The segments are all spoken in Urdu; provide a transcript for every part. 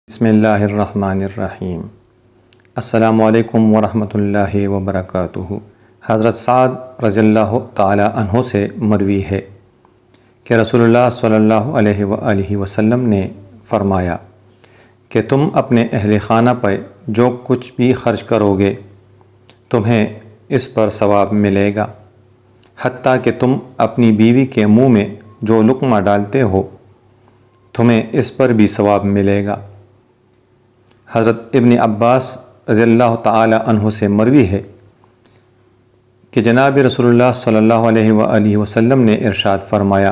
بسم اللہ الرحمن الرحیم۔ السلام علیکم ورحمۃ اللہ وبرکاتہ۔ حضرت سعد رضی اللہ تعالی عنہ سے مروی ہے کہ رسول اللہ صلی اللہ علیہ وآلہ وسلم نے فرمایا کہ تم اپنے اہل خانہ پر جو کچھ بھی خرچ کرو گے تمہیں اس پر ثواب ملے گا، حتیٰ کہ تم اپنی بیوی کے منہ میں جو لقمہ ڈالتے ہو تمہیں اس پر بھی ثواب ملے گا۔ حضرت ابن عباس رضی اللہ تعالی عنہ سے مروی ہے کہ جناب رسول اللہ صلی اللہ علیہ وآلہ وسلم نے ارشاد فرمایا،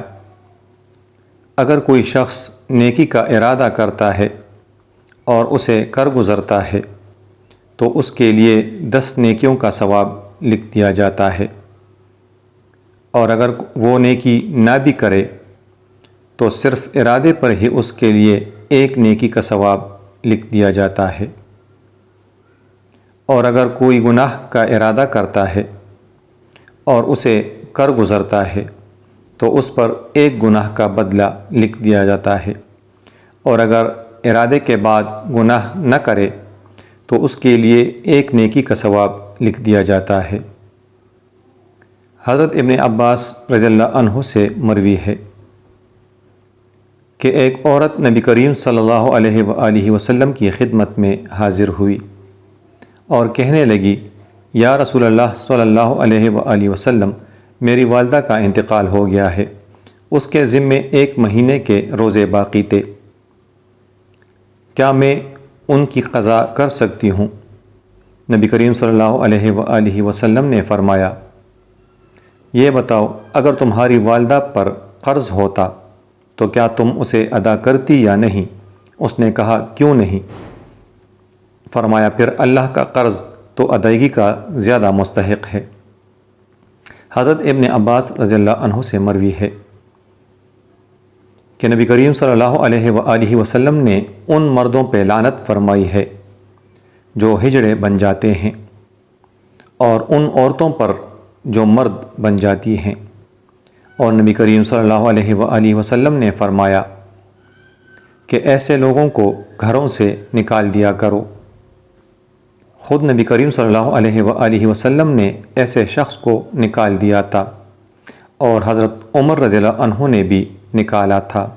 اگر کوئی شخص نیکی کا ارادہ کرتا ہے اور اسے کر گزرتا ہے تو اس کے لیے 10 نیکیوں کا ثواب لکھ دیا جاتا ہے، اور اگر وہ نیکی نہ بھی کرے تو صرف ارادے پر ہی اس کے لیے 1 نیکی کا ثواب لکھ دیا جاتا ہے، اور اگر کوئی گناہ کا ارادہ کرتا ہے اور اسے کر گزرتا ہے تو اس پر 1 گناہ کا بدلہ لکھ دیا جاتا ہے، اور اگر ارادے کے بعد گناہ نہ کرے تو اس کے لیے 1 نیکی کا ثواب لکھ دیا جاتا ہے۔ حضرت ابن عباس رضی اللہ عنہ سے مروی ہے کہ ایک عورت نبی کریم صلی اللہ علیہ وآلہ وسلم کی خدمت میں حاضر ہوئی اور کہنے لگی، یا رسول اللہ صلی اللہ علیہ وآلہ وسلم، میری والدہ کا انتقال ہو گیا ہے، اس کے ذمے 1 مہینے کے روزے باقی تھے، کیا میں ان کی قضا کر سکتی ہوں؟ نبی کریم صلی اللہ علیہ وآلہ وسلم نے فرمایا، یہ بتاؤ، اگر تمہاری والدہ پر قرض ہوتا تو کیا تم اسے ادا کرتی یا نہیں؟ اس نے کہا، کیوں نہیں؟ فرمایا، پھر اللہ کا قرض تو ادائیگی کا زیادہ مستحق ہے۔ حضرت ابن عباس رضی اللہ عنہ سے مروی ہے کہ نبی کریم صلی اللہ علیہ وآلہ وسلم نے ان مردوں پہ لعنت فرمائی ہے جو ہجڑے بن جاتے ہیں، اور ان عورتوں پر جو مرد بن جاتی ہیں، اور نبی کریم صلی اللہ علیہ وآلہ وسلم نے فرمایا کہ ایسے لوگوں کو گھروں سے نکال دیا کرو۔ خود نبی کریم صلی اللہ علیہ وآلہ وسلم نے ایسے شخص کو نکال دیا تھا، اور حضرت عمر رضی اللہ عنہ نے بھی نکالا تھا۔